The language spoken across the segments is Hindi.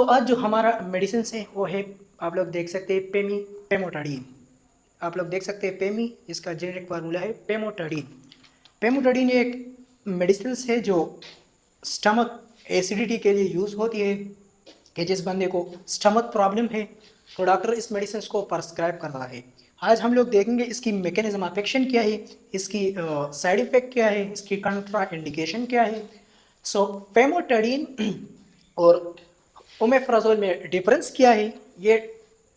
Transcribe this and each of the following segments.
तो आज जो हमारा मेडिसिन है वो है, आप लोग देख सकते हैं, पेमोटाडीन। आप लोग देख सकते हैं पेमी, इसका जेनेरिक फार्मूला है पेमोटाडीन। पेमोटाडीन एक मेडिसिन है जो स्टमक एसिडिटी के लिए यूज़ होती है कि जिस बंदे को स्टमक प्रॉब्लम है तो डॉक्टर इस मेडिसिन को प्रेस्क्राइब कर रहा है। आज हम लोग देखेंगे इसकी मैकेनिज्म ऑफ एक्शन क्या है, इसकी साइड इफ़ेक्ट क्या है, इसकी कंट्रा इंडिकेशन क्या है। सो पेमोटाडीन और ओमेफ्राजोल में डिफरेंस क्या है, ये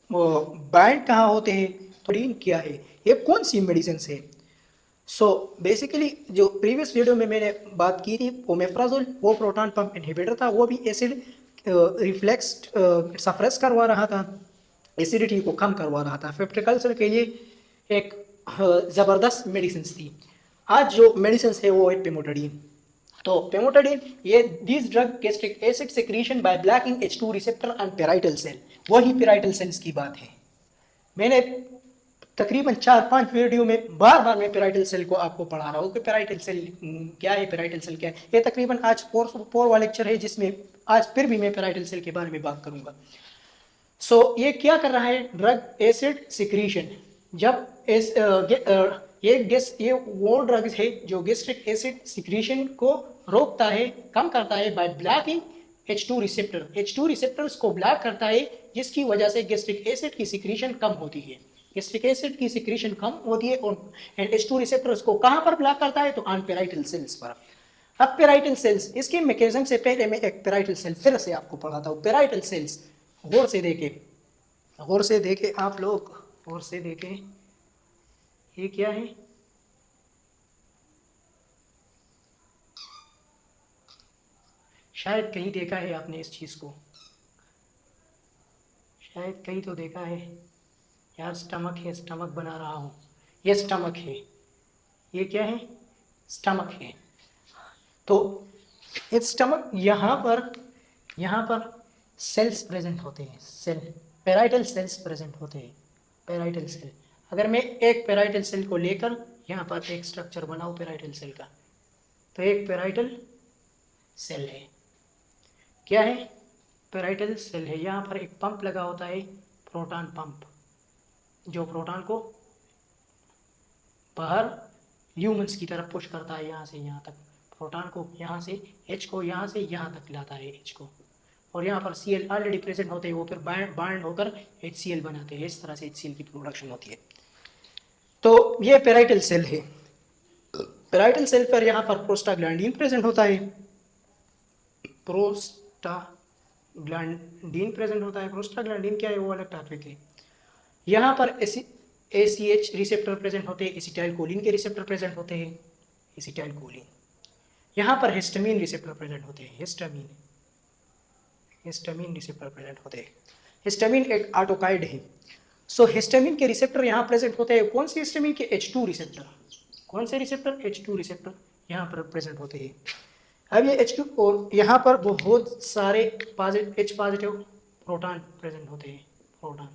बाइंड कहाँ होते हैं, थोड़ीन क्या है, ये कौन सी मेडिसिन है। सो बेसिकली जो प्रीवियस वीडियो में मैंने बात की थी ओमेफ्राजोल, वो प्रोटॉन पंप इनहिबिटर था, वो भी एसिड रिफ्लेक्स सप्रेस करवा रहा था, एसिडिटी को कम करवा रहा था, पेप्टिक अल्सर के लिए एक ज़बरदस्त मेडिसिन थी। आज जो मेडिसिन है वो है पेमोटाडीन। तो पेमोटाडीन, ये this drug gastric acid secretion by blocking H2 receptor and parietal cell, वही पेराइटल सेल्स की बात है। मैंने तकरीबन 4-5 वीडियो में बार बार मैं पेराइटल सेल को आपको पढ़ा रहा हूँ कि पेराइटल सेल क्या है, पेराइटल सेल क्या है। ये तकरीबन आज 4वां लेक्चर है जिसमें आज फिर भी मैं पेराइटल सेल के बारे में बात करूंगा। सो ये क्या कर रहा है, ड्रग एसिड सिक्रीशन। जब ये वो ड्रग है जो गैस्ट्रिक एसिड सिक्रीशन को रोकता है, कम करता है bye blocking H2 receptor. H2 receptors को ब्लॉक करता है जिसकी वजह से गैस्ट्रिक एसिड की सिक्रीशन कम होती है। गैस्ट्रिक एसिड की सिक्रीशन कम होती है और H2 रिसेप्टर्स को कहां पर ब्लॉक करता है, तो ऑन पेराइटल सेल्स पर। अब पेराइटल सेल्स, इसके मैकेनिज्म से पहले मैं एक पेराइटल सेल फिर से आपको पढ़ाता हूँ। पेराइटल सेल्स गौर से देखे आप लोग, गौर से देखे, ये क्या है, शायद कहीं देखा है आपने इस चीज को, शायद कहीं तो देखा है यार। स्टमक है, स्टमक बना रहा हूँ, ये स्टमक है, ये क्या है, स्टमक है। तो इस स्टमक यहाँ पर सेल्स प्रेजेंट होते हैं, सेल पेराइटल सेल्स प्रेजेंट होते हैं, पेराइटल सेल। अगर मैं एक पेराइटल सेल को लेकर यहाँ पर एक स्ट्रक्चर बनाऊँ पेराइटल सेल का, तो एक पेराइटल सेल है, क्या है, पेराइटल सेल है। यहाँ पर एक पंप लगा होता है, प्रोटॉन पंप, जो प्रोटॉन को बाहर ल्यूमेंस की तरफ पुश करता है, यहाँ से यहाँ तक, प्रोटॉन को यहाँ से, H को यहाँ से यहाँ तक लाता है, H को। और यहाँ पर Cl ऑलरेडी प्रेजेंट होते हैं, वो फिर बाइंड होकर HCl बनाते हैं, इस तरह से HCl की प्रोडक्शन होती है। तो ये पेराइटल सेल है। पेराइटल सेल पर यहाँ पर प्रोस्टाग्लैंडिन प्रेजेंट होता है, प्रोस्टाग्लैंडिन प्रेजेंट होता है। प्रोस्टाग्लैंडिन क्या है, वो अलग टॉपिक है। यहाँ पर ACH रिसेप्टर प्रेजेंट होते हैं, एसिटाइल कोलिन के रिसेप्टर प्रेजेंट होते हैं, एसिटाइल कोलिन। यहाँ पर हिस्टामिन रिसेप्टर प्रेजेंट होते हैं, हिस्टामिन रिसेप्टर प्रेजेंट होते हैं। हिस्टामिन एक ऑटोकाइड है। सो हिस्टामिन के रिसेप्टर यहाँ प्रेजेंट होते हैं, कौन से हिस्टामिन के, H2 रिसेप्टर। कौन से रिसेप्टर, H2 रिसेप्टर यहाँ पर प्रेजेंट होते हैं। अब ये H2 और यहाँ पर बहुत सारे H पॉजिटिव प्रोटॉन प्रेजेंट होते हैं, प्रोटॉन।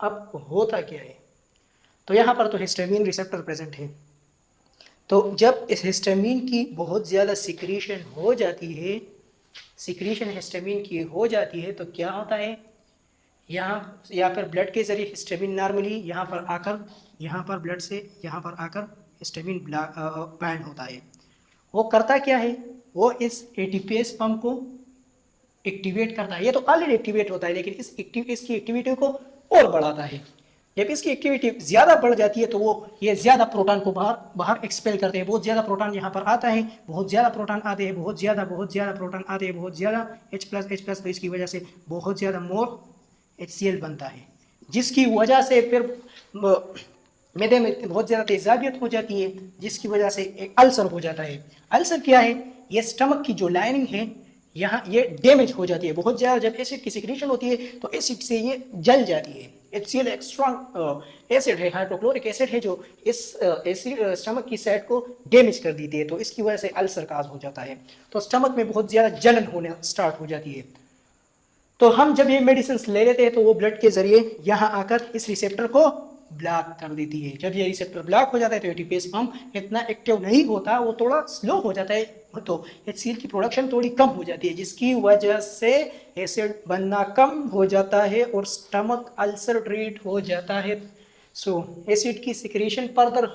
अब होता क्या है, तो यहाँ पर तो हिस्टामिन रिसेप्टर प्रेजेंट है। तो जब इस हिस्टामिन की बहुत ज़्यादा सिक्रीशन हो जाती है, सिक्रीशन हिस्टामिन की हो जाती है, तो क्या होता है, यहाँ या फिर ब्लड के ज़रिए हिस्टामिन नॉर्मली यहाँ पर आकर, यहाँ पर ब्लड से यहाँ पर आकर हिस्टामिन बाइंड होता है। वो करता क्या है, वो इस एटीपीएस पंप को एक्टिवेट करता है। ये तो ऑलरेडी एक्टिवेट होता है, लेकिन इसकी एक्टिविटी को और बढ़ाता है। जब इसकी एक्टिविटी ज़्यादा बढ़ जाती है तो वो ये ज़्यादा प्रोटॉन को बाहर एक्सपेल करते हैं। बहुत ज़्यादा प्रोटॉन यहाँ पर आता है, बहुत ज़्यादा प्रोटॉन आते हैं, बहुत ज़्यादा प्रोटॉन आते हैं, बहुत ज़्यादा H+, तो इसकी वजह से बहुत ज़्यादा मोर HCl बनता है, जिसकी वजह से फिर मैदे में बहुत ज़्यादा तेजाबियत हो जाती है, जिसकी वजह से एक अल्सर हो जाता है। अल्सर क्या है, ये स्टमक की जो लाइनिंग है यहाँ ये डैमेज हो जाती है बहुत ज़्यादा। जब एसिड की सिक्रीशन होती है तो एसिड से ये जल जाती है। HCl एक स्ट्रॉन्ग एसिड है, हाइड्रोक्लोरिक एसिड है, जो इस एसिड स्टमक की साइड को डैमेज कर देती है, तो इसकी वजह से अल्सर काज हो जाता है। तो स्टमक में बहुत ज़्यादा जलन होने स्टार्ट हो जाती है। तो हम जब ये मेडिसिन ले लेते हैं तो वो ब्लड के जरिए यहाँ आकर इस रिसेप्टर को ब्लॉक कर देती है। जब ये रिसेप्टर ब्लॉक हो जाता है तो एटीपीएस पंप इतना एक्टिव नहीं होता, वो थोड़ा स्लो हो जाता है, तो HCl की प्रोडक्शन थोड़ी कम हो जाती है, जिसकी वजह से एसिड बनना कम हो जाता है और स्टमक अल्सर ट्रीट हो जाता है। सो एसिड की सिक्रेशन फर्दर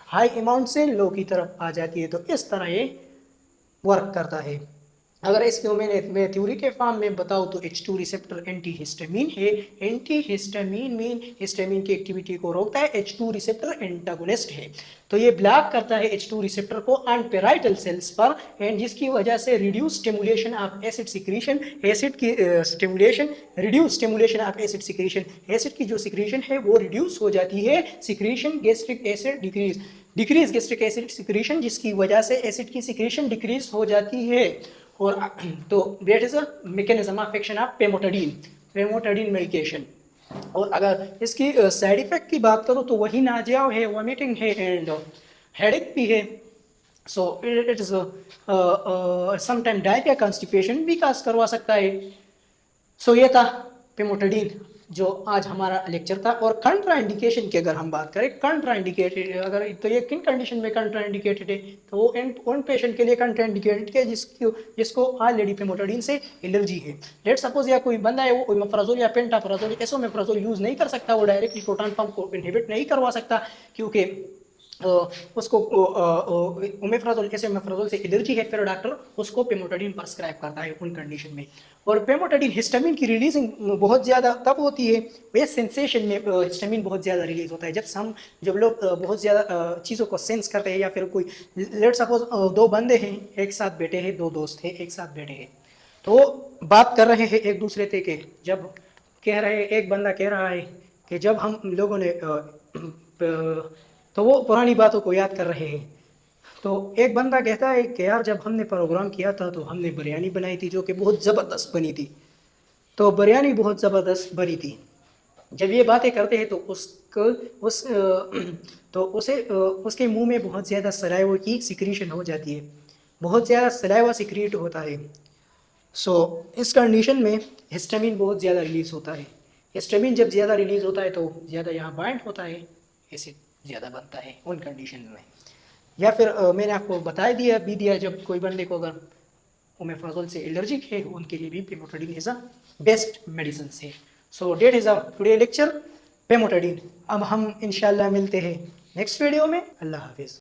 हाई अमाउंट से लो की तरफ आ जाती है। तो इस तरह ये वर्क करता है। अगर इसको मैं थ्योरी के फॉर्म में बताऊँ तो H2 रिसेप्टर एंटी हिस्टामिन है। एंटी हिस्टामिन मीन हिस्टामिन की एक्टिविटी को रोकता है, H2 रिसेप्टर एंटागोनिस्ट है। तो ये ब्लॉक करता है H2 रिसेप्टर को ऑन पेराइटल सेल्स पर, एंड जिसकी वजह से reduce stimulation of acid secretion, acid की stimulation, reduce stimulation of acid secretion, acid की जो सिक्रीशन है वो रिड्यूस हो जाती है, secretion gastric acid decrease gastric acid secretion, जिसकी वजह से एसिड की सिक्रीशन डिक्रीज हो जाती है। और तो that is a mechanism of action of famotidine medication. और अगर इसकी साइड इफेक्ट की बात करूँ तो वही नाजिया है, वॉमिटिंग है एंड हेडेक भी है। So it is sometime diarrhoea, constipation भी काज करवा सकता है। सो ये था पेमोटाडीन जो आज हमारा लेक्चर था। और कंट्रा इंडिकेशन की अगर हम बात करें, कंट्रा इंडिकेटेड अगर तो ये किन कंडीशन में कंट्रा इंडिकेटेड है, तो वो उन पेशेंट के लिए कंट्रा इंडिकेटेड है जिसको ऑलरेडी पेमोटाडीन से एलर्जी है। लेट सपोज या कोई बंदा है वो ओमेप्राजोल या पेंटाप्राजोल एसोमेप्राजोल यूज नहीं कर सकता, वो डायरेक्टली प्रोटॉन पंप को इनहिबिट नहीं करवा सकता, क्योंकि उसको ओमेप्राजोल एसोमेप्राजोल से एलर्जी है, फिर डॉक्टर उसको पेमोटाडीन प्रिस्क्राइब करता है उन कंडीशन में। और पेमोटाडीन हिस्टामिन की रिलीजिंग बहुत ज़्यादा तब होती है, वे सेंसेशन में हिस्टामिन बहुत ज़्यादा रिलीज होता है जब लोग बहुत ज़्यादा चीज़ों को सेंस करते हैं, या फिर कोई लेट सपोज दो बंदे हैं एक साथ बैठे हैं, दो दोस्त हैं एक साथ बैठे हैं, तो बात कर रहे हैं एक दूसरे से के, जब कह रहे एक बंदा कह रहा है कि जब हम लोगों ने तो वो पुरानी बातों को याद कर रहे हैं। तो एक बंदा कहता है कि यार जब हमने प्रोग्राम किया था तो हमने बिरयानी बनाई थी जो कि बहुत ज़बरदस्त बनी थी, तो बिरयानी बहुत ज़बरदस्त बनी थी। जब ये बातें करते हैं तो उसके मुंह में बहुत ज़्यादा सलाइवा की सिक्रीशन हो जाती है, बहुत ज़्यादा सलाइवा सिक्रीट होता है। सो इस कंडीशन में हिस्टामिन बहुत ज़्यादा रिलीज़ होता है। हिस्टामिन जब ज़्यादा रिलीज़ होता है तो ज़्यादा यहाँ बाइंड होता है, एसिड ज़्यादा बनता है उन कंडीशन में। या फिर मैंने आपको बता दिया जब कोई बंदे को अगर ओमेप्राजोल से एलर्जिक है उनके लिए भी famotidine is a best medicine है। So that is a today lecture famotidine. अब हम इंशाल्लाह मिलते हैं नेक्स्ट वीडियो में। अल्लाह हाफिज़।